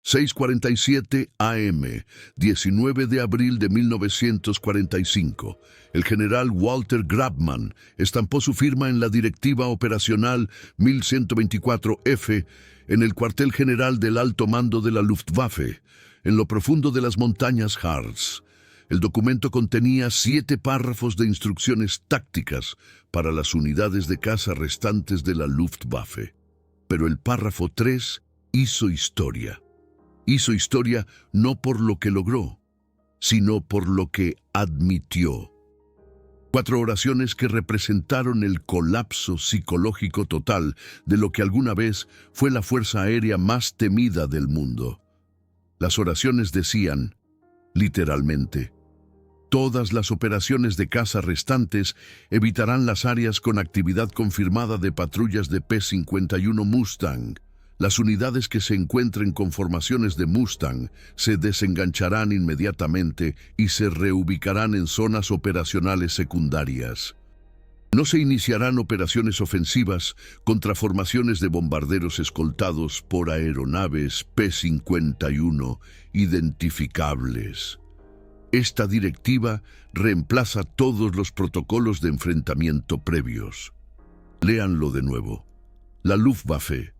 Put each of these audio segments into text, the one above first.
6:47 AM, 19 de abril de 1945. El general Walter Grabmann estampó su firma en la Directiva Operacional 1124F en el cuartel general del Alto Mando de la Luftwaffe, en lo profundo de las montañas Harz. El documento contenía 7 párrafos de instrucciones tácticas para las unidades de caza restantes de la Luftwaffe. Pero el párrafo 3 hizo historia. Hizo historia no por lo que logró, sino por lo que admitió. 4 oraciones que representaron el colapso psicológico total de lo que alguna vez fue la fuerza aérea más temida del mundo. Las oraciones decían, literalmente, todas las operaciones de caza restantes evitarán las áreas con actividad confirmada de patrullas de P-51 Mustang. Las unidades que se encuentren con formaciones de Mustang se desengancharán inmediatamente y se reubicarán en zonas operacionales secundarias. No se iniciarán operaciones ofensivas contra formaciones de bombarderos escoltados por aeronaves P-51 identificables. Esta directiva reemplaza todos los protocolos de enfrentamiento previos. Léanlo de nuevo. La Luftwaffe,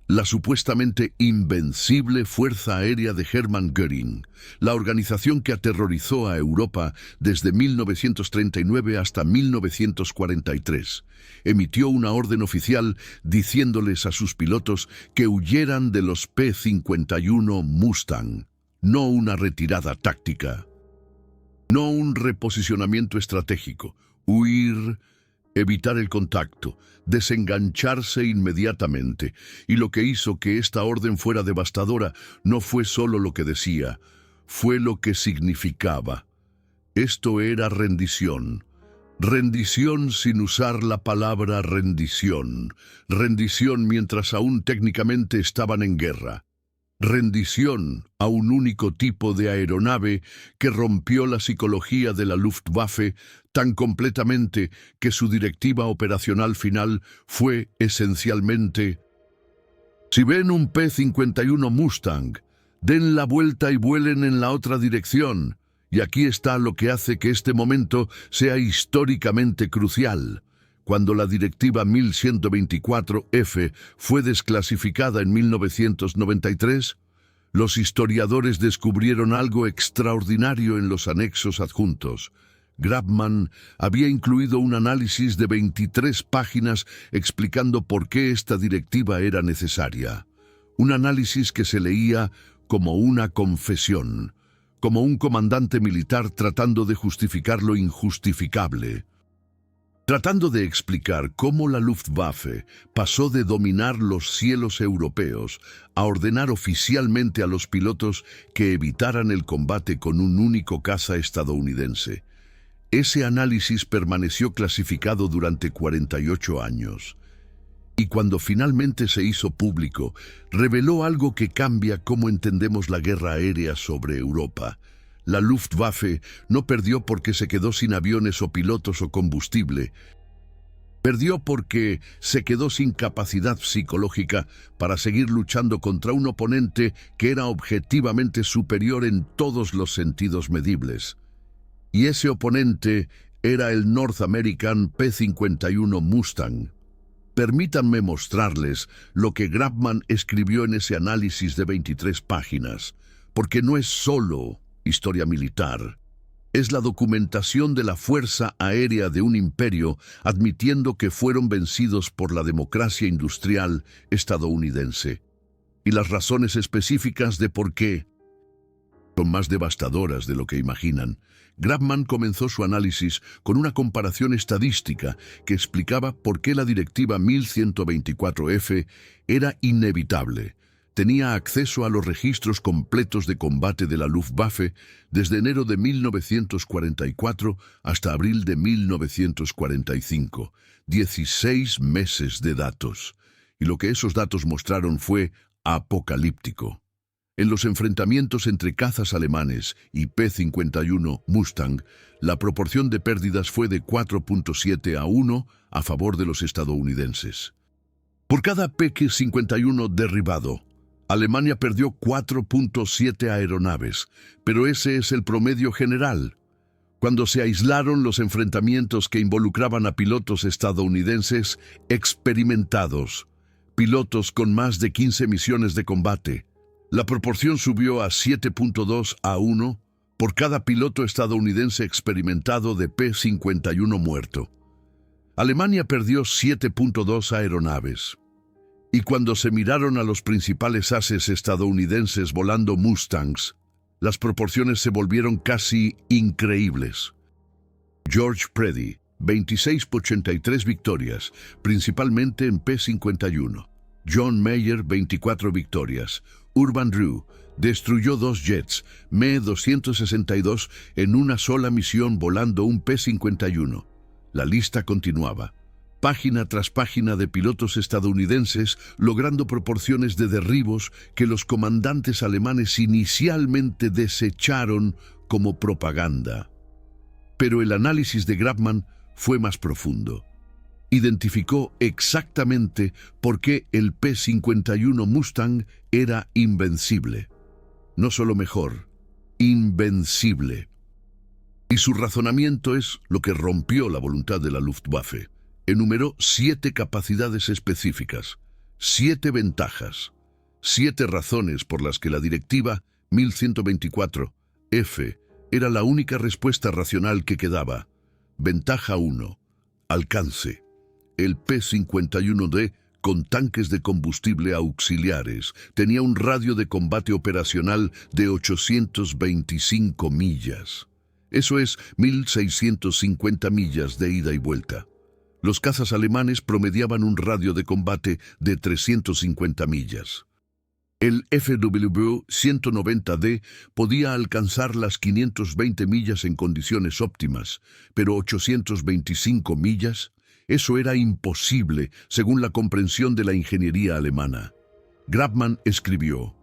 la supuestamente invencible Fuerza Aérea de Hermann Göring, la organización que aterrorizó a Europa desde 1939 hasta 1943, emitió una orden oficial diciéndoles a sus pilotos que huyeran de los P-51 Mustang, no una retirada táctica, no un reposicionamiento estratégico, huir, evitar el contacto, desengancharse inmediatamente. Y lo que hizo que esta orden fuera devastadora no fue solo lo que decía, fue lo que significaba. Esto era rendición. Rendición sin usar la palabra rendición. Rendición mientras aún técnicamente estaban en guerra. Rendición a un único tipo de aeronave que rompió la psicología de la Luftwaffe tan completamente que su directiva operacional final fue esencialmente: si ven un P-51 Mustang, den la vuelta y vuelen en la otra dirección. Y aquí está lo que hace que este momento sea históricamente crucial. Cuando la Directiva 1124F fue desclasificada en 1993, los historiadores descubrieron algo extraordinario en los anexos adjuntos. Grabmann había incluido un análisis de 23 páginas explicando por qué esta directiva era necesaria. Un análisis que se leía como una confesión, como un comandante militar tratando de justificar lo injustificable. Tratando de explicar cómo la Luftwaffe pasó de dominar los cielos europeos a ordenar oficialmente a los pilotos que evitaran el combate con un único caza estadounidense. Ese análisis permaneció clasificado durante 48 años. Y cuando finalmente se hizo público, reveló algo que cambia cómo entendemos la guerra aérea sobre Europa. La Luftwaffe no perdió porque se quedó sin aviones o pilotos o combustible. Perdió porque se quedó sin capacidad psicológica para seguir luchando contra un oponente que era objetivamente superior en todos los sentidos medibles. Y ese oponente era el North American P-51 Mustang. Permítanme mostrarles lo que Grabmann escribió en ese análisis de 23 páginas, porque no es solo historia militar. Es la documentación de la fuerza aérea de un imperio admitiendo que fueron vencidos por la democracia industrial estadounidense. Y las razones específicas de por qué son más devastadoras de lo que imaginan. Grabmann comenzó su análisis con una comparación estadística que explicaba por qué la Directiva 1124F era inevitable. Tenía acceso a los registros completos de combate de la Luftwaffe desde enero de 1944 hasta abril de 1945. 16 meses de datos. Y lo que esos datos mostraron fue apocalíptico. En los enfrentamientos entre cazas alemanes y P-51 Mustang, la proporción de pérdidas fue de 4.7 a 1 a favor de los estadounidenses. Por cada P-51 derribado, Alemania perdió 4.7 aeronaves, pero ese es el promedio general. Cuando se aislaron los enfrentamientos que involucraban a pilotos estadounidenses experimentados, pilotos con más de 15 misiones de combate, la proporción subió a 7.2 a 1 por cada piloto estadounidense experimentado de P-51 muerto. Alemania perdió 7.2 aeronaves. Y cuando se miraron a los principales ases estadounidenses volando Mustangs, las proporciones se volvieron casi increíbles. George Preddy, 26.83 victorias, principalmente en P-51. John Mayer, 24 victorias. Urban Drew destruyó 2 jets, Me-262, en una sola misión volando un P-51. La lista continuaba. Página tras página de pilotos estadounidenses logrando proporciones de derribos que los comandantes alemanes inicialmente desecharon como propaganda. Pero el análisis de Grabman fue más profundo. Identificó exactamente por qué el P-51 Mustang era invencible. No solo mejor, invencible. Y su razonamiento es lo que rompió la voluntad de la Luftwaffe. Enumeró 7 capacidades específicas, 7 ventajas, 7 razones por las que la directiva 1124F era la única respuesta racional que quedaba. Ventaja 1. Alcance. El P-51D, con tanques de combustible auxiliares, tenía un radio de combate operacional de 825 millas. Eso es 1.650 millas de ida y vuelta. Los cazas alemanes promediaban un radio de combate de 350 millas. El FW-190D podía alcanzar las 520 millas en condiciones óptimas, pero 825 millas, eso era imposible según la comprensión de la ingeniería alemana. Grabman escribió: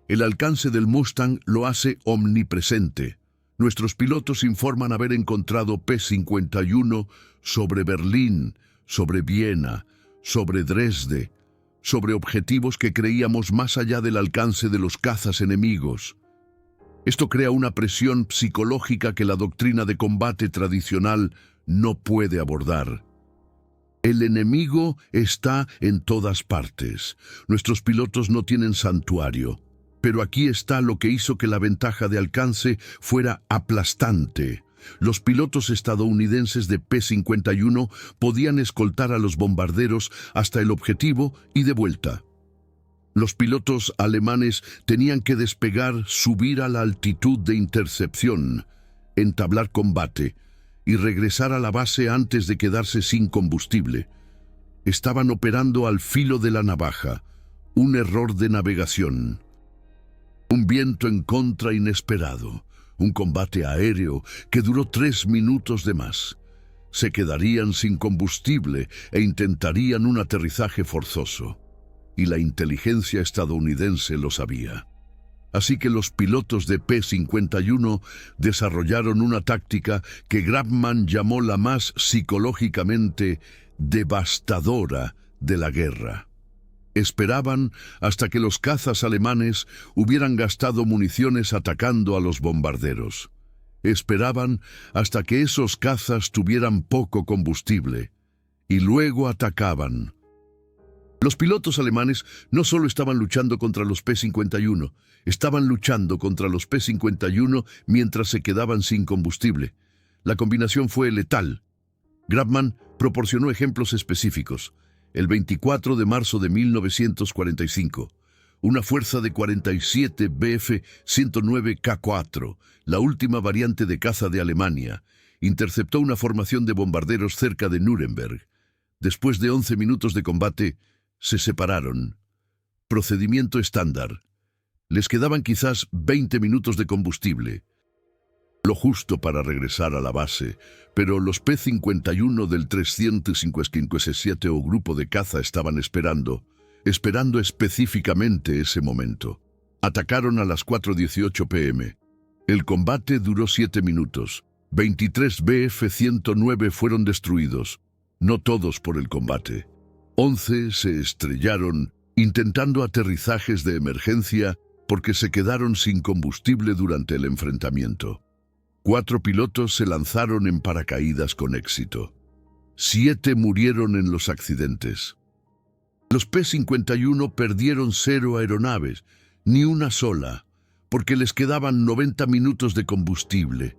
"El alcance del Mustang lo hace omnipresente. Nuestros pilotos informan haber encontrado P-51 sobre Berlín, sobre Viena, sobre Dresde, sobre objetivos que creíamos más allá del alcance de los cazas enemigos. Esto crea una presión psicológica que la doctrina de combate tradicional no puede abordar. El enemigo está en todas partes. Nuestros pilotos no tienen santuario. Pero aquí está lo que hizo que la ventaja de alcance fuera aplastante. Los pilotos estadounidenses de P-51 podían escoltar a los bombarderos hasta el objetivo y de vuelta. Los pilotos alemanes tenían que despegar, subir a la altitud de intercepción, entablar combate y regresar a la base antes de quedarse sin combustible. Estaban operando al filo de la navaja, un error de navegación. Un viento en contra inesperado, un combate aéreo que duró 3 minutos de más. Se quedarían sin combustible e intentarían un aterrizaje forzoso. Y la inteligencia estadounidense lo sabía. Así que los pilotos de P-51 desarrollaron una táctica que Grabman llamó la más psicológicamente devastadora de la guerra. Esperaban hasta que los cazas alemanes hubieran gastado municiones atacando a los bombarderos. Esperaban hasta que esos cazas tuvieran poco combustible, y luego atacaban. Los pilotos alemanes no solo estaban luchando contra los P-51, estaban luchando contra los P-51 mientras se quedaban sin combustible. La combinación fue letal. Grabman proporcionó ejemplos específicos. El 24 de marzo de 1945, una fuerza de 47 Bf-109K4, la última variante de caza de Alemania, interceptó una formación de bombarderos cerca de Nuremberg. Después de 11 minutos de combate, se separaron. Procedimiento estándar. Les quedaban quizás 20 minutos de combustible. Lo justo para regresar a la base, pero los P-51 del 357 o grupo de caza estaban esperando específicamente ese momento. Atacaron a las 4:18 p.m. El combate duró 7 minutos. 23 Bf-109 fueron destruidos, no todos por el combate. 11 se estrellaron intentando aterrizajes de emergencia porque se quedaron sin combustible durante el enfrentamiento. 4 pilotos se lanzaron en paracaídas con éxito. 7 murieron en los accidentes. Los P-51 perdieron 0 aeronaves, ni una sola, porque les quedaban 90 minutos de combustible.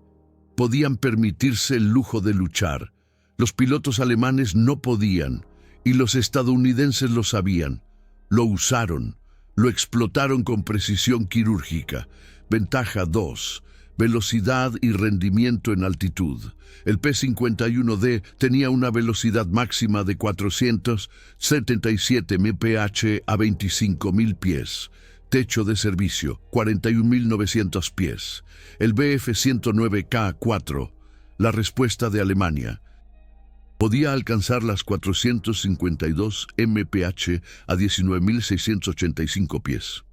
Podían permitirse el lujo de luchar. Los pilotos alemanes no podían, y los estadounidenses lo sabían. Lo usaron, lo explotaron con precisión quirúrgica. Ventaja 2. Velocidad y rendimiento en altitud. El P-51D tenía una velocidad máxima de 477 mph a 25.000 pies. Techo de servicio, 41.900 pies. El Bf-109K4, la respuesta de Alemania, podía alcanzar las 452 mph a 19.685 pies.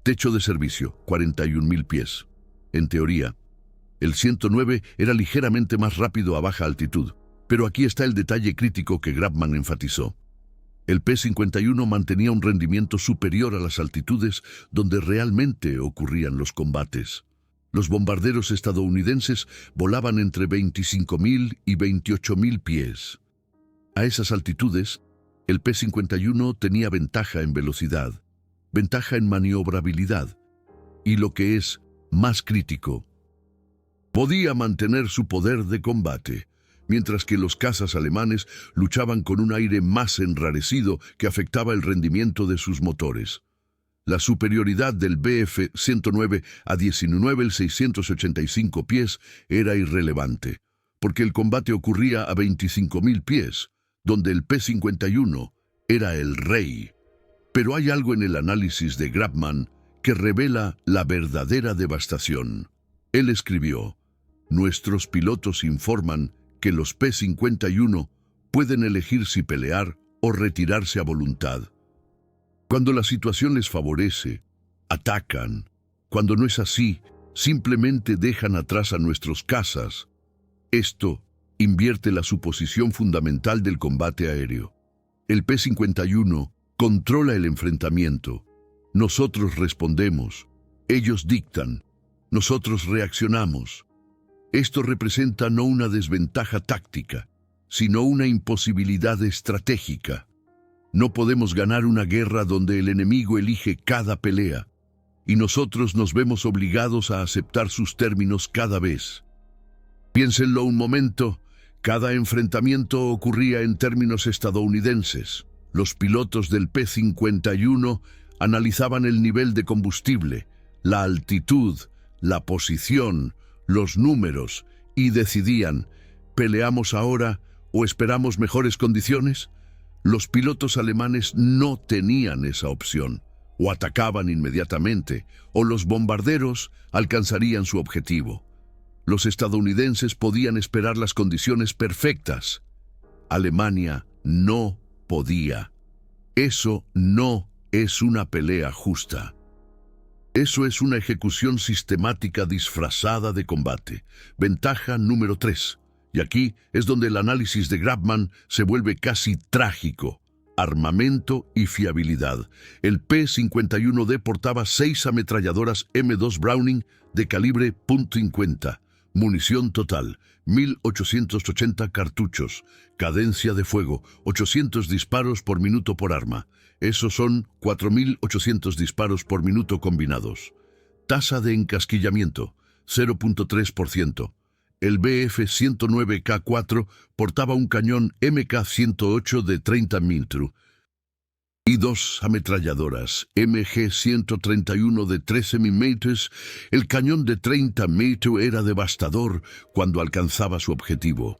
Techo de servicio, 41.000 pies. En teoría, el 109 era ligeramente más rápido a baja altitud, pero aquí está el detalle crítico que Grabman enfatizó. El P-51 mantenía un rendimiento superior a las altitudes donde realmente ocurrían los combates. Los bombarderos estadounidenses volaban entre 25.000 y 28.000 pies. A esas altitudes, el P-51 tenía ventaja en velocidad, ventaja en maniobrabilidad y, lo que es más crítico, podía mantener su poder de combate, mientras que los cazas alemanes luchaban con un aire más enrarecido que afectaba el rendimiento de sus motores. La superioridad del Bf-109 a 19.685 pies era irrelevante, porque el combate ocurría a 25.000 pies, donde el P-51 era el rey. Pero hay algo en el análisis de Grabman que revela la verdadera devastación. Él escribió: nuestros pilotos informan que los P-51 pueden elegir si pelear o retirarse a voluntad. Cuando la situación les favorece, atacan. Cuando no es así, simplemente dejan atrás a nuestros cazas. Esto invierte la suposición fundamental del combate aéreo. El P-51 controla el enfrentamiento. Nosotros respondemos. Ellos dictan. Nosotros reaccionamos. Esto representa no una desventaja táctica, sino una imposibilidad estratégica. No podemos ganar una guerra donde el enemigo elige cada pelea, y nosotros nos vemos obligados a aceptar sus términos cada vez. Piénsenlo un momento, cada enfrentamiento ocurría en términos estadounidenses. Los pilotos del P-51 analizaban el nivel de combustible, la altitud, la posición, los números, y decidían, ¿peleamos ahora o esperamos mejores condiciones? Los pilotos alemanes no tenían esa opción. O atacaban inmediatamente, o los bombarderos alcanzarían su objetivo. Los estadounidenses podían esperar las condiciones perfectas. Alemania no podía. Eso no es una pelea justa. Eso es una ejecución sistemática disfrazada de combate. Ventaja número 3. Y aquí es donde el análisis de Grabman se vuelve casi trágico. Armamento y fiabilidad. El P-51D portaba 6 ametralladoras M2 Browning de calibre .50. Munición total, 1.880 cartuchos. Cadencia de fuego, 800 disparos por minuto por arma. Esos son 4.800 disparos por minuto combinados. Tasa de encasquillamiento, 0.3%. El Bf-109K4 portaba un cañón MK-108 de 30 mm y 2 ametralladoras MG-131 de 13 mm. El cañón de 30 mm era devastador cuando alcanzaba su objetivo.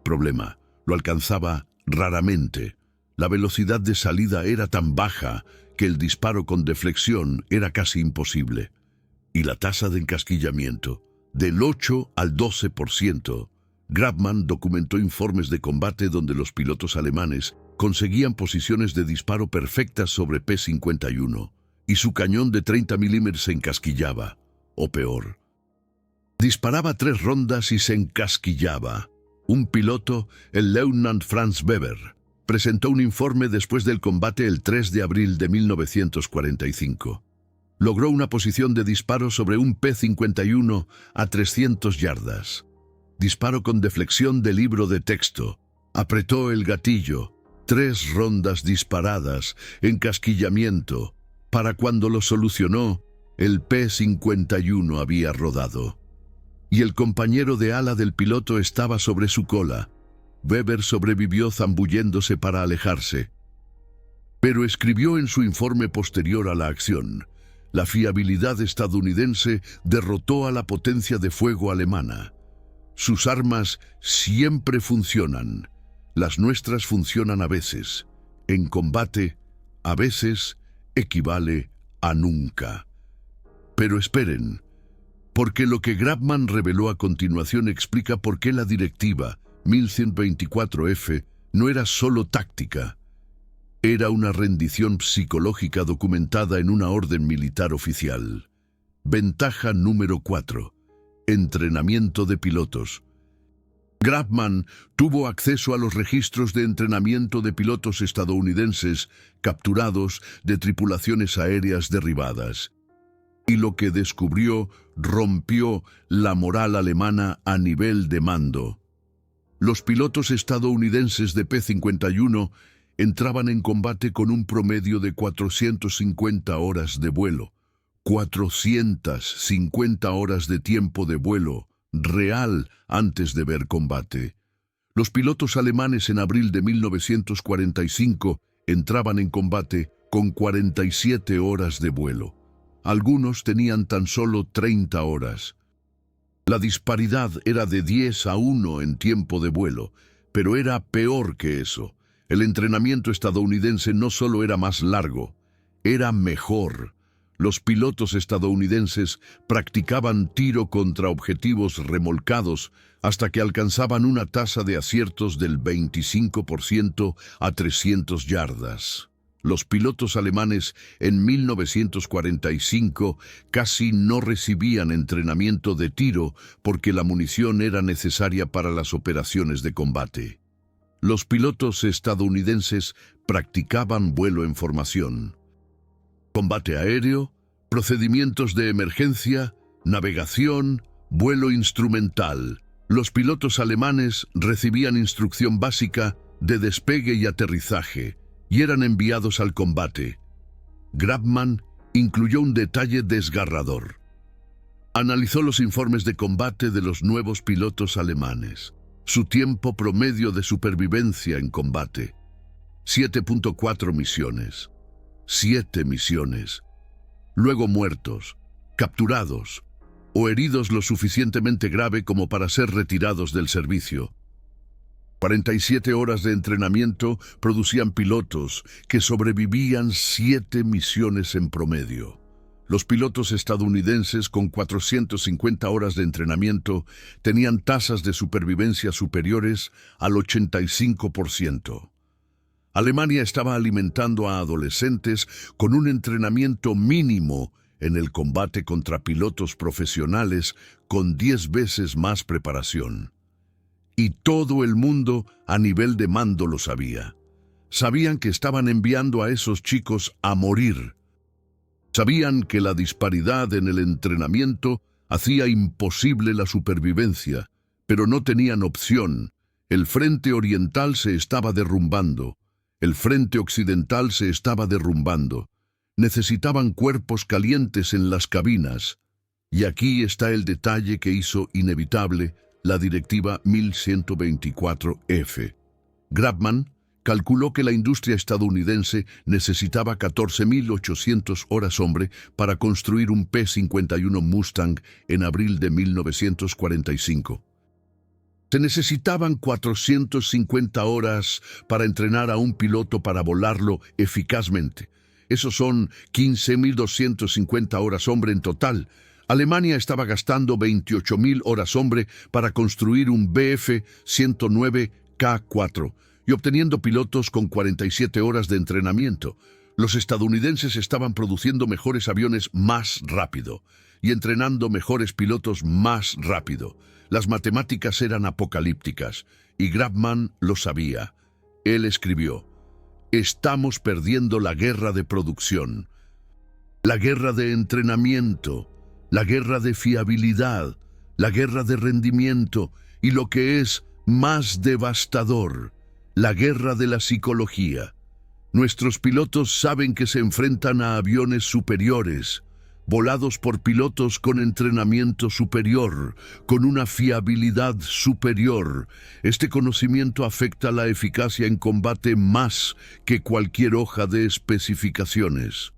Problema, lo alcanzaba raramente. La velocidad de salida era tan baja que el disparo con deflexión era casi imposible. Y la tasa de encasquillamiento, del 8 al 12%. Grabman documentó informes de combate donde los pilotos alemanes conseguían posiciones de disparo perfectas sobre P-51 y su cañón de 30 mm se encasquillaba, o peor. Disparaba 3 rondas y se encasquillaba. Un piloto, el Leutnant Franz Weber, presentó un informe después del combate el 3 de abril de 1945. Logró una posición de disparo sobre un P-51 a 300 yardas. Disparo con deflexión de libro de texto. Apretó el gatillo. 3 rondas disparadas, encasquillamiento. Para cuando lo solucionó, el P-51 había rodado. Y el compañero de ala del piloto estaba sobre su cola. Weber sobrevivió zambulléndose para alejarse. Pero escribió en su informe posterior a la acción: la fiabilidad estadounidense derrotó a la potencia de fuego alemana. Sus armas siempre funcionan. Las nuestras funcionan a veces. En combate, a veces equivale a nunca. Pero esperen, porque lo que Grabman reveló a continuación explica por qué la directiva 1124F no era solo táctica. Era una rendición psicológica documentada en una orden militar oficial. Ventaja número 4. Entrenamiento de pilotos. Grabman tuvo acceso a los registros de entrenamiento de pilotos estadounidenses capturados de tripulaciones aéreas derribadas. Y lo que descubrió rompió la moral alemana a nivel de mando. Los pilotos estadounidenses de P-51 entraban en combate con un promedio de 450 horas de vuelo. 450 horas de tiempo de vuelo real antes de ver combate. Los pilotos alemanes en abril de 1945 entraban en combate con 47 horas de vuelo. Algunos tenían tan solo 30 horas. La disparidad era de 10-1 en tiempo de vuelo, pero era peor que eso. El entrenamiento estadounidense no solo era más largo, era mejor. Los pilotos estadounidenses practicaban tiro contra objetivos remolcados hasta que alcanzaban una tasa de aciertos del 25% a 300 yardas. Los pilotos alemanes en 1945 casi no recibían entrenamiento de tiro porque la munición era necesaria para las operaciones de combate. Los pilotos estadounidenses practicaban vuelo en formación, combate aéreo, procedimientos de emergencia, navegación, vuelo instrumental. Los pilotos alemanes recibían instrucción básica de despegue y aterrizaje y eran enviados al combate. Grabman incluyó un detalle desgarrador. Analizó los informes de combate de los nuevos pilotos alemanes. Su tiempo promedio de supervivencia en combate: 7.4 misiones. 7 misiones. Luego muertos, capturados o heridos lo suficientemente grave como para ser retirados del servicio. 47 horas de entrenamiento producían pilotos que sobrevivían 7 misiones en promedio. Los pilotos estadounidenses con 450 horas de entrenamiento tenían tasas de supervivencia superiores al 85%. Alemania estaba alimentando a adolescentes con un entrenamiento mínimo en el combate contra pilotos profesionales con 10 veces más preparación. Y todo el mundo a nivel de mando lo sabía. Sabían que estaban enviando a esos chicos a morir. Sabían que la disparidad en el entrenamiento hacía imposible la supervivencia, pero no tenían opción. El frente oriental se estaba derrumbando. El frente occidental se estaba derrumbando. Necesitaban cuerpos calientes en las cabinas. Y aquí está el detalle que hizo inevitable la Directiva 1124F. Grabman calculó que la industria estadounidense necesitaba 14.800 horas hombre para construir un P-51 Mustang en abril de 1945. Se necesitaban 450 horas para entrenar a un piloto para volarlo eficazmente. Esos son 15.250 horas hombre en total. Alemania estaba gastando 28.000 horas hombre para construir un Bf-109K4 y obteniendo pilotos con 47 horas de entrenamiento. Los estadounidenses estaban produciendo mejores aviones más rápido y entrenando mejores pilotos más rápido. Las matemáticas eran apocalípticas y Grabman lo sabía. Él escribió: estamos perdiendo la guerra de producción, la guerra de entrenamiento, la guerra de fiabilidad, la guerra de rendimiento y lo que es más devastador, la guerra de la psicología. Nuestros pilotos saben que se enfrentan a aviones superiores, volados por pilotos con entrenamiento superior, con una fiabilidad superior. Este conocimiento afecta la eficacia en combate más que cualquier hoja de especificaciones.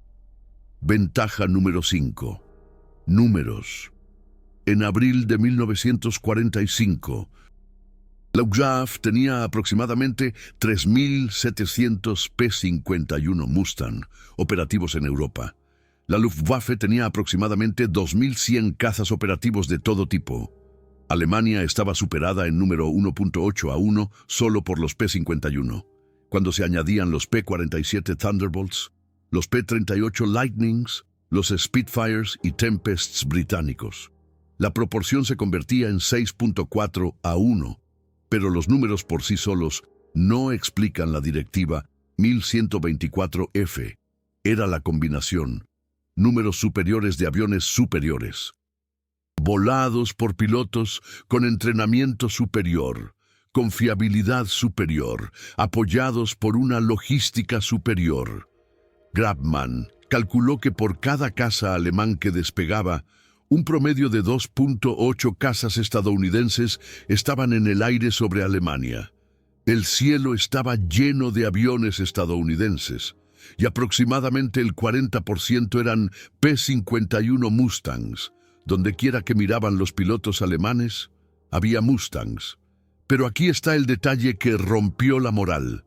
Ventaja número 5. Números. En abril de 1945, Luftwaffe tenía aproximadamente 3.700 P-51 Mustang operativos en Europa. La Luftwaffe tenía aproximadamente 2.100 cazas operativos de todo tipo. Alemania estaba superada en número 1.8 a 1 solo por los P-51. Cuando se añadían los P-47 Thunderbolts, los P-38 Lightnings, los Spitfires y Tempests británicos, la proporción se convertía en 6.4 a 1. Pero los números por sí solos no explican la directiva 1124F. Era la combinación. Números superiores de aviones superiores, volados por pilotos con entrenamiento superior, con fiabilidad superior, apoyados por una logística superior. Grabman calculó que por cada caza alemán que despegaba, un promedio de 2.8 cazas estadounidenses estaban en el aire sobre Alemania. El cielo estaba lleno de aviones estadounidenses, y aproximadamente el 40% eran P-51 Mustangs. Donde quiera que miraban los pilotos alemanes, había Mustangs. Pero aquí está el detalle que rompió la moral.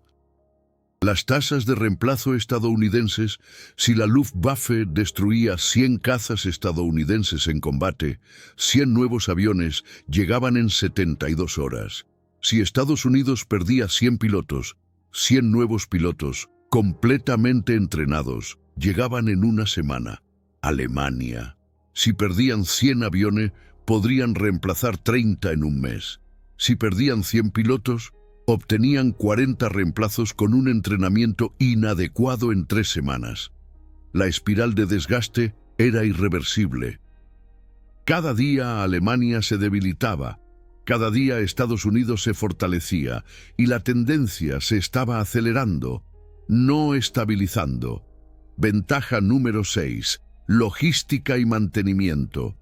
Las tasas de reemplazo estadounidenses, si la Luftwaffe destruía 100 cazas estadounidenses en combate, 100 nuevos aviones llegaban en 72 horas. Si Estados Unidos perdía 100 pilotos, 100 nuevos pilotos, completamente entrenados, llegaban en una semana. Alemania. Si perdían 100 aviones, podrían reemplazar 30 en un mes. Si perdían 100 pilotos, obtenían 40 reemplazos con un entrenamiento inadecuado en 3 semanas. La espiral de desgaste era irreversible. Cada día Alemania se debilitaba, cada día Estados Unidos se fortalecía y la tendencia se estaba acelerando, no estabilizando. Ventaja número 6. Logística y mantenimiento.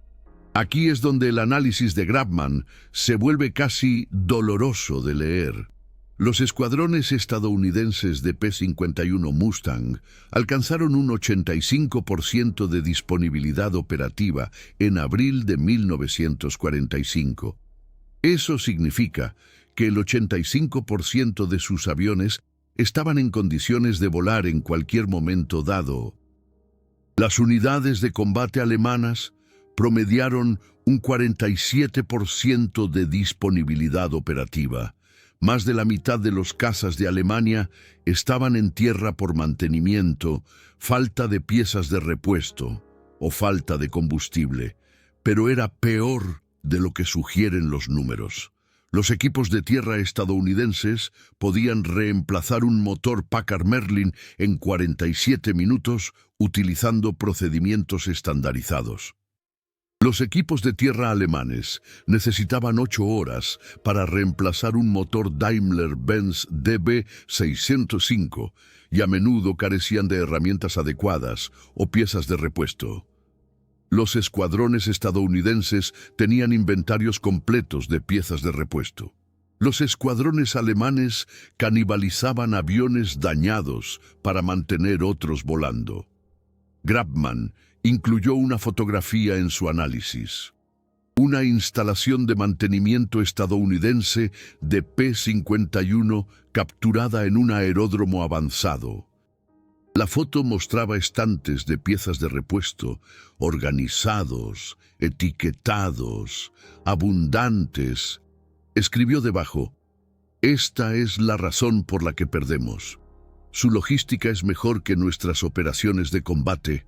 Aquí es donde el análisis de Grabman se vuelve casi doloroso de leer. Los escuadrones estadounidenses de P-51 Mustang alcanzaron un 85% de disponibilidad operativa en abril de 1945. Eso significa que el 85% de sus aviones estaban en condiciones de volar en cualquier momento dado. Las unidades de combate alemanas promediaron un 47% de disponibilidad operativa. Más de la mitad de los cazas de Alemania estaban en tierra por mantenimiento, falta de piezas de repuesto o falta de combustible. Pero era peor de lo que sugieren los números. Los equipos de tierra estadounidenses podían reemplazar un motor Packard Merlin en 47 minutos utilizando procedimientos estandarizados. Los equipos de tierra alemanes necesitaban 8 horas para reemplazar un motor Daimler-Benz DB605 y a menudo carecían de herramientas adecuadas o piezas de repuesto. Los escuadrones estadounidenses tenían inventarios completos de piezas de repuesto. Los escuadrones alemanes canibalizaban aviones dañados para mantener otros volando. Grabman incluyó una fotografía en su análisis. Una instalación de mantenimiento estadounidense de P-51 capturada en un aeródromo avanzado. La foto mostraba estantes de piezas de repuesto, organizados, etiquetados, abundantes. Escribió debajo: esta es la razón por la que perdemos. Su logística es mejor que nuestras operaciones de combate.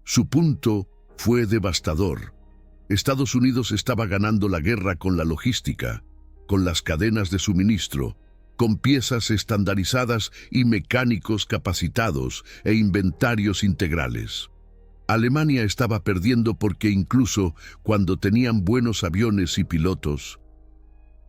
Su punto fue devastador. Estados Unidos estaba ganando la guerra con la logística, con las cadenas de suministro, con piezas estandarizadas y mecánicos capacitados e inventarios integrales. Alemania estaba perdiendo porque incluso cuando tenían buenos aviones y pilotos,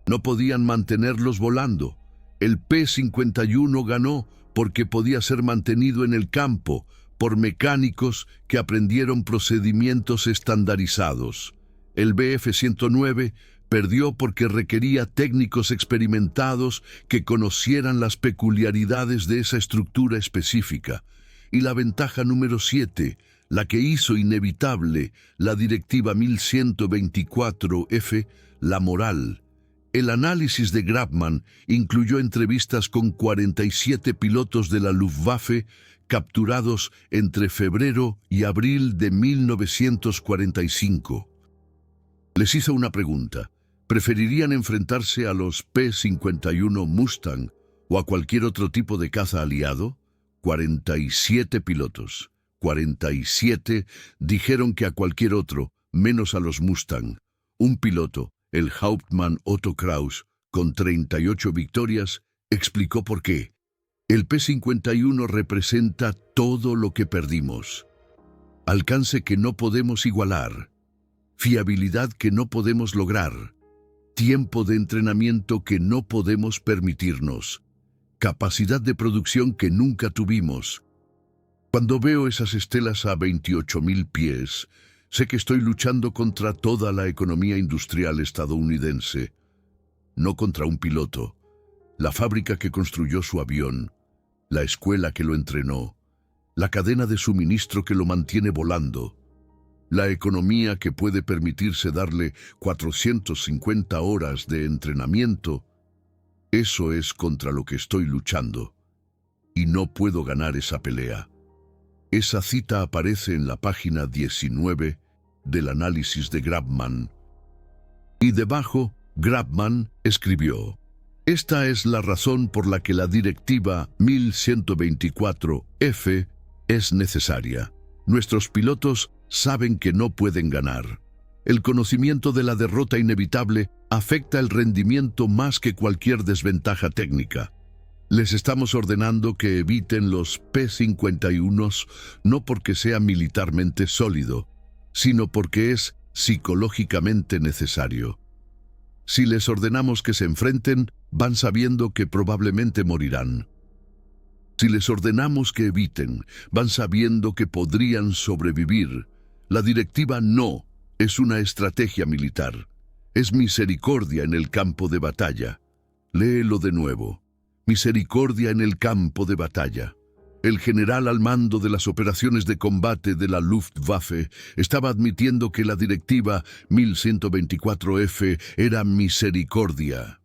no podían mantenerlos volando. El P-51 ganó porque podía ser mantenido en el campo por mecánicos que aprendieron procedimientos estandarizados. El Bf-109 perdió porque requería técnicos experimentados que conocieran las peculiaridades de esa estructura específica. Y la ventaja número 7, la que hizo inevitable la Directiva 1124F, la moral. El análisis de Grabman incluyó entrevistas con 47 pilotos de la Luftwaffe capturados entre febrero y abril de 1945. Les hizo una pregunta. ¿Preferirían enfrentarse a los P-51 Mustang o a cualquier otro tipo de caza aliado? 47 pilotos. 47 dijeron que a cualquier otro, menos a los Mustang. Un piloto, el Hauptmann Otto Kraus, con 38 victorias, explicó por qué. El P-51 representa todo lo que perdimos. Alcance que no podemos igualar. Fiabilidad que no podemos lograr. Tiempo de entrenamiento que no podemos permitirnos. Capacidad de producción que nunca tuvimos. Cuando veo esas estelas a 28.000 pies, sé que estoy luchando contra toda la economía industrial estadounidense. No contra un piloto, la fábrica que construyó su avión, la escuela que lo entrenó, la cadena de suministro que lo mantiene volando, la economía que puede permitirse darle 450 horas de entrenamiento. Eso es contra lo que estoy luchando. Y no puedo ganar esa pelea. Esa cita aparece en la página 19 del análisis de Grabman. Y debajo, Grabman escribió: esta es la razón por la que la Directiva 1124F es necesaria. Nuestros pilotos saben que no pueden ganar. El conocimiento de la derrota inevitable afecta el rendimiento más que cualquier desventaja técnica. Les estamos ordenando que eviten los P-51 no porque sea militarmente sólido, sino porque es psicológicamente necesario. Si les ordenamos que se enfrenten, van sabiendo que probablemente morirán. Si les ordenamos que eviten, van sabiendo que podrían sobrevivir. La directiva no es una estrategia militar. Es misericordia en el campo de batalla. Léelo de nuevo. Misericordia en el campo de batalla. El general al mando de las operaciones de combate de la Luftwaffe estaba admitiendo que la Directiva 1124F era misericordia.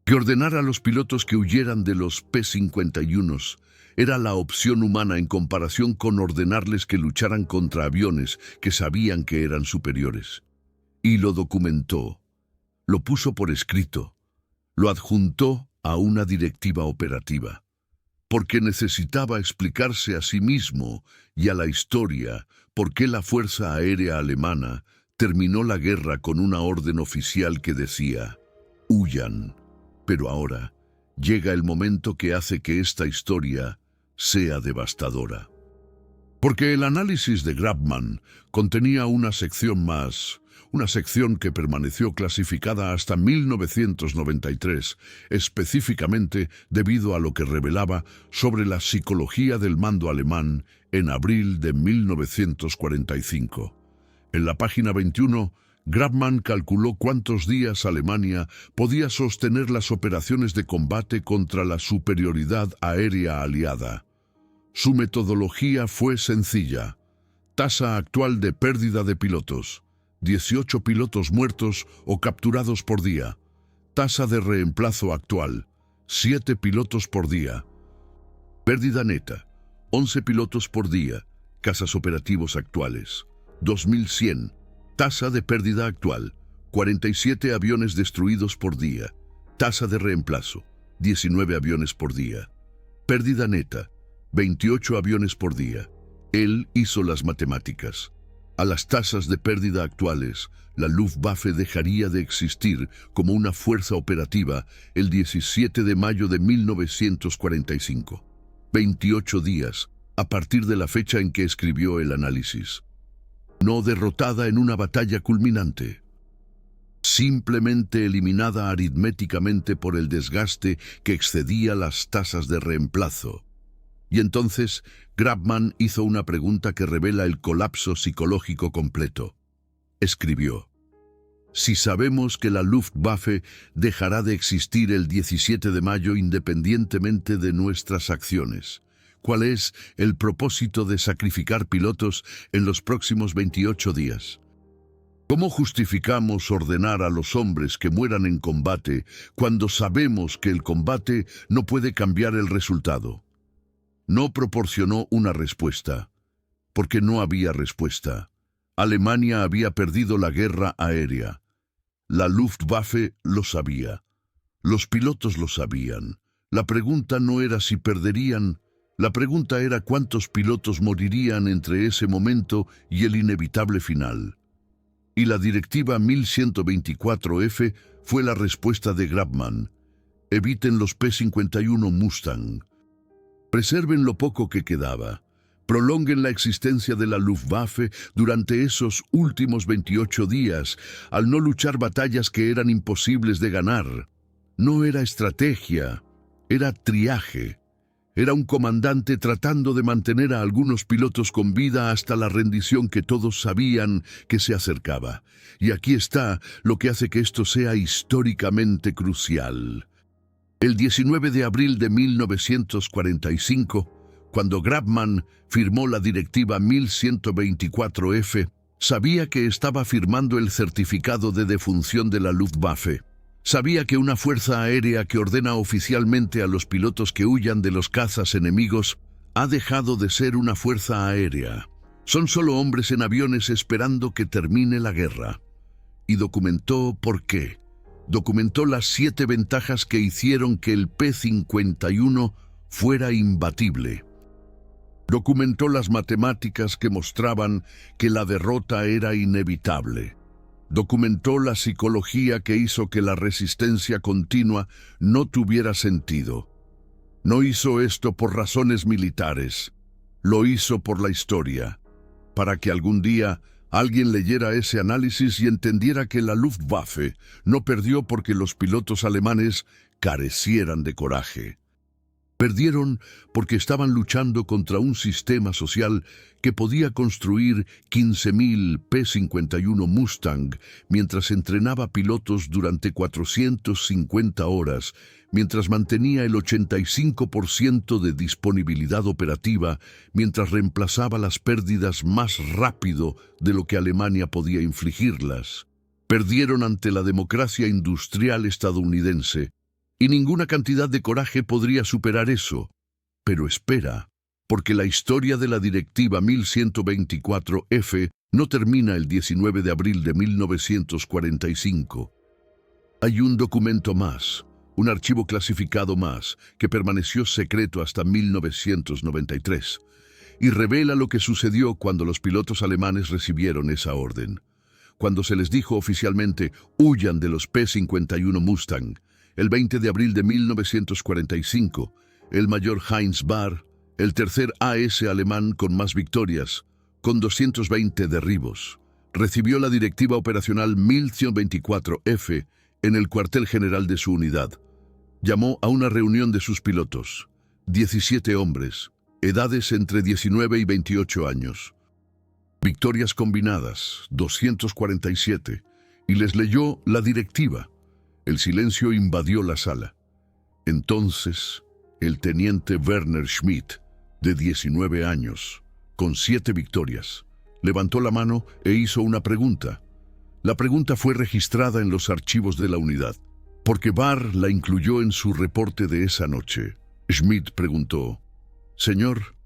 Que ordenar a los pilotos que huyeran de los P-51 era la opción humana en comparación con ordenarles que lucharan contra aviones que sabían que eran superiores. Y lo documentó, lo puso por escrito, lo adjuntó a una directiva operativa, porque necesitaba explicarse a sí mismo y a la historia por qué la Fuerza Aérea Alemana terminó la guerra con una orden oficial que decía: huyan. Pero ahora llega el momento que hace que esta historia sea devastadora. Porque el análisis de Grabman contenía una sección más, una sección que permaneció clasificada hasta 1993, específicamente debido a lo que revelaba sobre la psicología del mando alemán en abril de 1945. En la página 21, Grabman calculó cuántos días Alemania podía sostener las operaciones de combate contra la superioridad aérea aliada. Su metodología fue sencilla. Tasa actual de pérdida de pilotos: 18 pilotos muertos o capturados por día. Tasa de reemplazo actual: 7 pilotos por día. Pérdida neta: 11 pilotos por día. Casos operativos actuales: 2100. Tasa de pérdida actual: 47 aviones destruidos por día. Tasa de reemplazo: 19 aviones por día. Pérdida neta: 28 aviones por día. Él hizo las matemáticas. A las tasas de pérdida actuales, la Luftwaffe dejaría de existir como una fuerza operativa el 17 de mayo de 1945, 28 días a partir de la fecha en que escribió el análisis. No derrotada en una batalla culminante, simplemente eliminada aritméticamente por el desgaste que excedía las tasas de reemplazo. Y entonces Grabman hizo una pregunta que revela el colapso psicológico completo. Escribió: si sabemos que la Luftwaffe dejará de existir el 17 de mayo independientemente de nuestras acciones, ¿cuál es el propósito de sacrificar pilotos en los próximos 28 días? ¿Cómo justificamos ordenar a los hombres que mueran en combate cuando sabemos que el combate no puede cambiar el resultado? No proporcionó una respuesta, porque no había respuesta. Alemania había perdido la guerra aérea. La Luftwaffe lo sabía. Los pilotos lo sabían. La pregunta no era si perderían, la pregunta era cuántos pilotos morirían entre ese momento y el inevitable final. Y la directiva 1124F fue la respuesta de Grabman: eviten los P-51 Mustang. Preserven lo poco que quedaba. Prolonguen la existencia de la Luftwaffe durante esos últimos 28 días, al no luchar batallas que eran imposibles de ganar. No era estrategia, era triaje. Era un comandante tratando de mantener a algunos pilotos con vida hasta la rendición que todos sabían que se acercaba. Y aquí está lo que hace que esto sea históricamente crucial. El 19 de abril de 1945, cuando Grabman firmó la directiva 1124F, sabía que estaba firmando el certificado de defunción de la Luftwaffe. Sabía que una fuerza aérea que ordena oficialmente a los pilotos que huyan de los cazas enemigos ha dejado de ser una fuerza aérea. Son solo hombres en aviones esperando que termine la guerra. Y documentó por qué. Documentó las 7 ventajas que hicieron que el P-51 fuera imbatible. Documentó las matemáticas que mostraban que la derrota era inevitable. Documentó la psicología que hizo que la resistencia continua no tuviera sentido. No hizo esto por razones militares, lo hizo por la historia, para que algún día alguien leyera ese análisis y entendiera que la Luftwaffe no perdió porque los pilotos alemanes carecieran de coraje. Perdieron porque estaban luchando contra un sistema social que podía construir 15.000 P-51 Mustang mientras entrenaba pilotos durante 450 horas, mientras mantenía el 85% de disponibilidad operativa, mientras reemplazaba las pérdidas más rápido de lo que Alemania podía infligirlas. Perdieron ante la democracia industrial estadounidense, y ninguna cantidad de coraje podría superar eso. Pero espera, porque la historia de la directiva 1124F no termina el 19 de abril de 1945. Hay un documento más, un archivo clasificado más, que permaneció secreto hasta 1993, y revela lo que sucedió cuando los pilotos alemanes recibieron esa orden. Cuando se les dijo oficialmente, huyan de los P-51 Mustang, el 20 de abril de 1945, el mayor Heinz Bahr, el tercer AS alemán con más victorias, con 220 derribos, recibió la directiva operacional 1124F en el cuartel general de su unidad. Llamó a una reunión de sus pilotos, 17 hombres, edades entre 19 y 28 años. Victorias combinadas, 247, y les leyó la directiva. El silencio invadió la sala. Entonces, el teniente Werner Schmidt, de 19 años, con 7 victorias, levantó la mano e hizo una pregunta. La pregunta fue registrada en los archivos de la unidad, porque Bahr la incluyó en su reporte de esa noche. Schmidt preguntó: «Señor,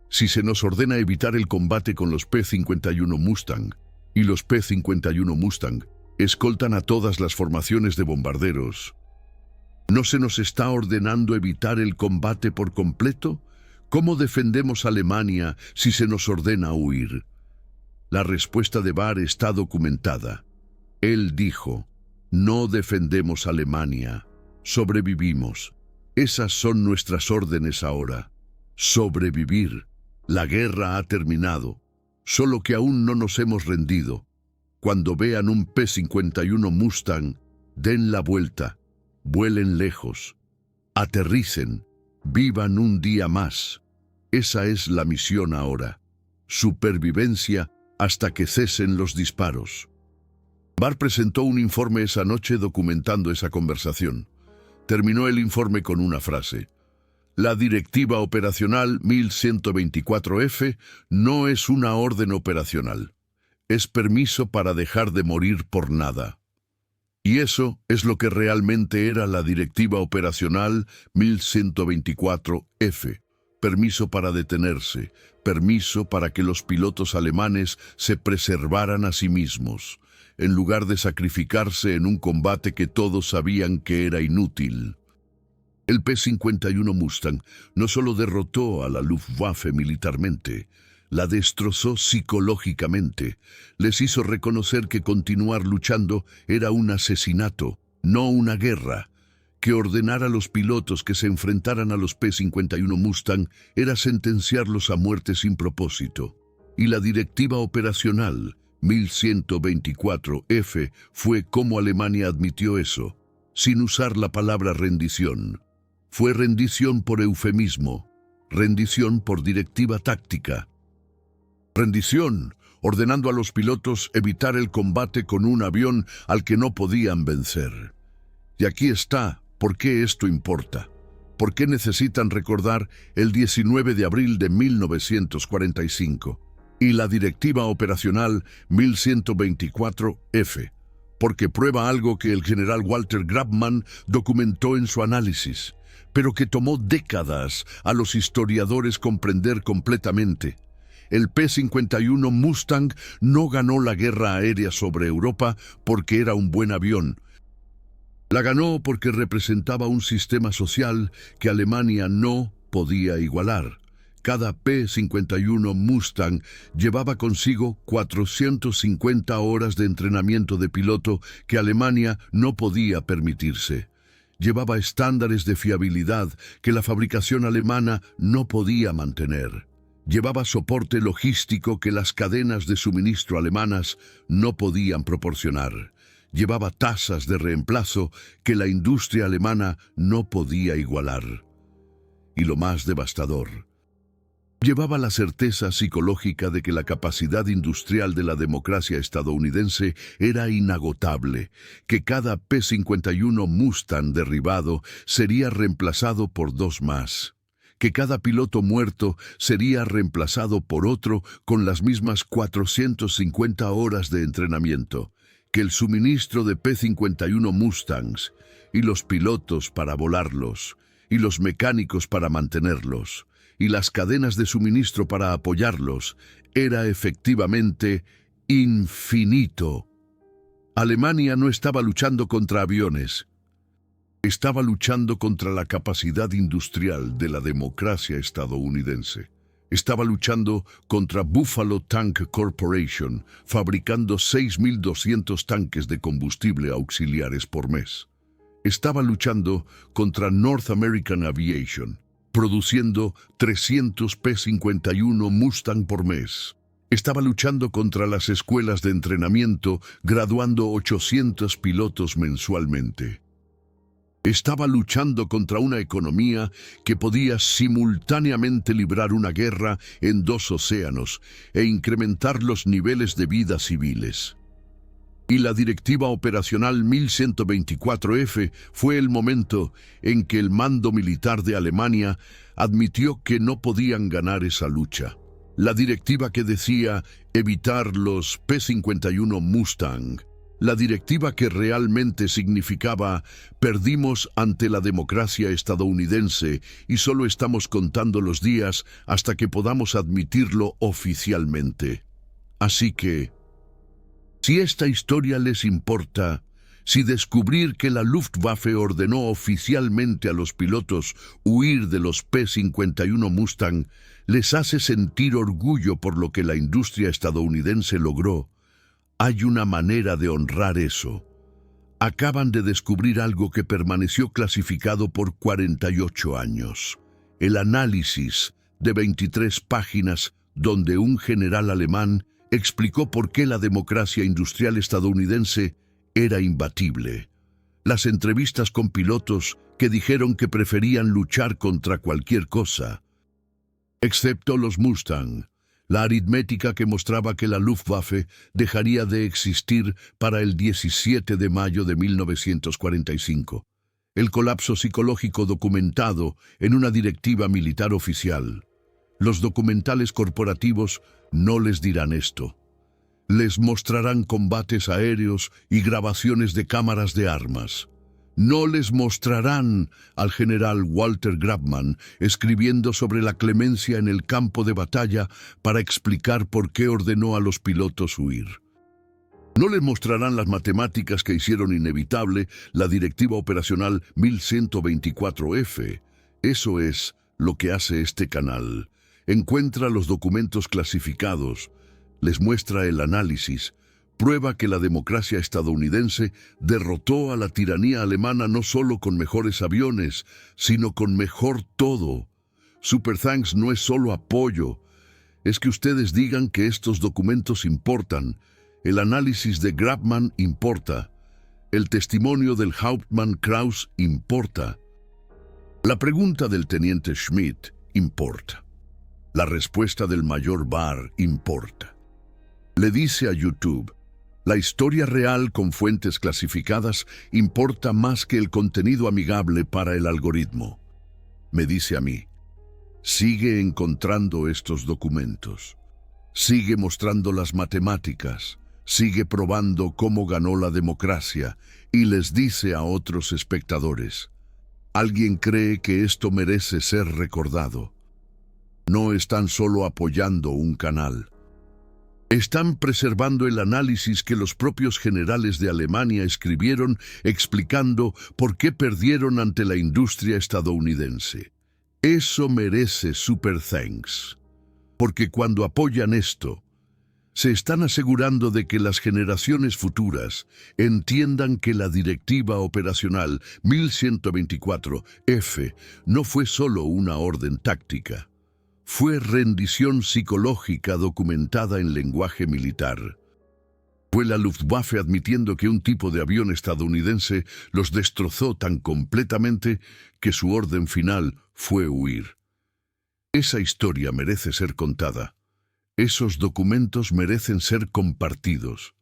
si se nos ordena evitar el combate con los P-51 Mustang, y los P-51 Mustang escoltan a todas las formaciones de bombarderos, ¿no se nos está ordenando evitar el combate por completo? ¿Cómo defendemos a Alemania si se nos ordena huir?» La respuesta de Bahr está documentada. Él dijo: no defendemos Alemania, sobrevivimos. Esas son nuestras órdenes ahora. Sobrevivir. La guerra ha terminado, solo que aún no nos hemos rendido. Cuando vean un P-51 Mustang, den la vuelta, vuelen lejos, aterricen, vivan un día más. Esa es la misión ahora. Supervivencia hasta que cesen los disparos. Bahr presentó un informe esa noche documentando esa conversación. Terminó el informe con una frase: la Directiva Operacional 1124F no es una orden operacional, es permiso para dejar de morir por nada. Y eso es lo que realmente era la Directiva Operacional 1124F. Permiso para detenerse, permiso para que los pilotos alemanes se preservaran a sí mismos, en lugar de sacrificarse en un combate que todos sabían que era inútil. El P-51 Mustang no solo derrotó a la Luftwaffe militarmente, la destrozó psicológicamente, les hizo reconocer que continuar luchando era un asesinato, no una guerra, que ordenar a los pilotos que se enfrentaran a los P-51 Mustang era sentenciarlos a muerte sin propósito. Y la Directiva Operacional 1124F fue como Alemania admitió eso, sin usar la palabra rendición. Fue rendición por eufemismo, rendición por directiva táctica. Rendición, ordenando a los pilotos evitar el combate con un avión al que no podían vencer. Y aquí está, ¿por qué esto importa? ¿Por qué necesitan recordar el 19 de abril de 1945 y la Directiva Operacional 1124F? Porque prueba algo que el general Walter Grabmann documentó en su análisis, pero que tomó décadas a los historiadores comprender completamente. El P-51 Mustang no ganó la guerra aérea sobre Europa porque era un buen avión. La ganó porque representaba un sistema social que Alemania no podía igualar. Cada P-51 Mustang llevaba consigo 450 horas de entrenamiento de piloto que Alemania no podía permitirse. Llevaba estándares de fiabilidad que la fabricación alemana no podía mantener. Llevaba soporte logístico que las cadenas de suministro alemanas no podían proporcionar. Llevaba tasas de reemplazo que la industria alemana no podía igualar. Y lo más devastador, llevaba la certeza psicológica de que la capacidad industrial de la democracia estadounidense era inagotable, que cada P-51 Mustang derribado sería reemplazado por dos más, que cada piloto muerto sería reemplazado por otro con las mismas 450 horas de entrenamiento, que el suministro de P-51 Mustangs y los pilotos para volarlos, y los mecánicos para mantenerlos, y las cadenas de suministro para apoyarlos, era efectivamente infinito. Alemania no estaba luchando contra aviones, estaba luchando contra la capacidad industrial de la democracia estadounidense. Estaba luchando contra Buffalo Tank Corporation, fabricando 6.200 tanques de combustible auxiliares por mes. Estaba luchando contra North American Aviation, produciendo 300 P-51 Mustang por mes. Estaba luchando contra las escuelas de entrenamiento, graduando 800 pilotos mensualmente. Estaba luchando contra una economía que podía simultáneamente librar una guerra en dos océanos e incrementar los niveles de vida civiles. Y la Directiva Operacional 1124F fue el momento en que el mando militar de Alemania admitió que no podían ganar esa lucha. La directiva que decía evitar los P-51 Mustang. La directiva que realmente significaba perdimos ante la democracia estadounidense y solo estamos contando los días hasta que podamos admitirlo oficialmente. Así que, si esta historia les importa, Si descubrir que la Luftwaffe ordenó oficialmente a los pilotos huir de los P-51 Mustang les hace sentir orgullo por lo que la industria estadounidense logró, hay una manera de honrar eso. Acaban de descubrir algo que permaneció clasificado por 48 años. El análisis de 23 páginas donde un general alemán explicó por qué la democracia industrial estadounidense era imbatible. Las entrevistas con pilotos que dijeron que preferían luchar contra cualquier cosa, excepto los Mustang. La aritmética que mostraba que la Luftwaffe dejaría de existir para el 17 de mayo de 1945. El colapso psicológico documentado en una directiva militar oficial. Los documentales corporativos no les dirán esto. Les mostrarán combates aéreos y grabaciones de cámaras de armas. No les mostrarán al general Walter Grabman escribiendo sobre la clemencia en el campo de batalla para explicar por qué ordenó a los pilotos huir. No les mostrarán las matemáticas que hicieron inevitable la Directiva Operacional 1124F. Eso es lo que hace este canal. Encuentra los documentos clasificados, les muestra el análisis, prueba que la democracia estadounidense derrotó a la tiranía alemana no solo con mejores aviones, sino con mejor todo. Super Thanks no es solo apoyo, es que ustedes digan que estos documentos importan. El análisis de Grabman importa. El testimonio del Hauptmann Krauss importa. La pregunta del teniente Schmidt importa. La respuesta del mayor Barr importa. Le dice a YouTube, la historia real con fuentes clasificadas importa más que el contenido amigable para el algoritmo. Me dice a mí, sigue encontrando estos documentos, sigue mostrando las matemáticas, sigue probando cómo ganó la democracia y les dice a otros espectadores, alguien cree que esto merece ser recordado. No están solo apoyando un canal. Están preservando el análisis que los propios generales de Alemania escribieron explicando por qué perdieron ante la industria estadounidense. Eso merece Super Thanks. Porque cuando apoyan esto, se están asegurando de que las generaciones futuras entiendan que la Directiva Operacional 1124F no fue solo una orden táctica. Fue rendición psicológica documentada en lenguaje militar. Fue la Luftwaffe admitiendo que un tipo de avión estadounidense los destrozó tan completamente que su orden final fue huir. Esa historia merece ser contada. Esos documentos merecen ser compartidos.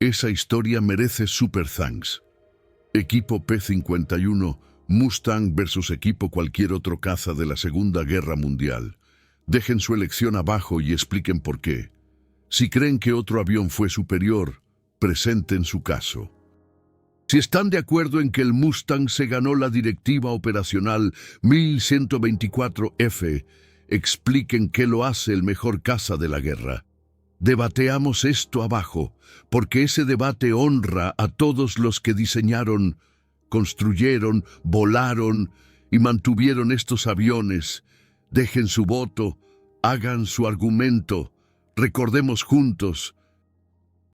Esa historia merece Super Thanks. Equipo P-51 Mustang versus equipo cualquier otro caza de la Segunda Guerra Mundial. Dejen su elección abajo y expliquen por qué. Si creen que otro avión fue superior, presenten su caso. Si están de acuerdo en que el Mustang se ganó la Directiva Operacional 1124F, expliquen qué lo hace el mejor caza de la guerra. Debateamos esto abajo, porque ese debate honra a todos los que diseñaron, construyeron, volaron y mantuvieron estos aviones. Dejen su voto, hagan su argumento, recordemos juntos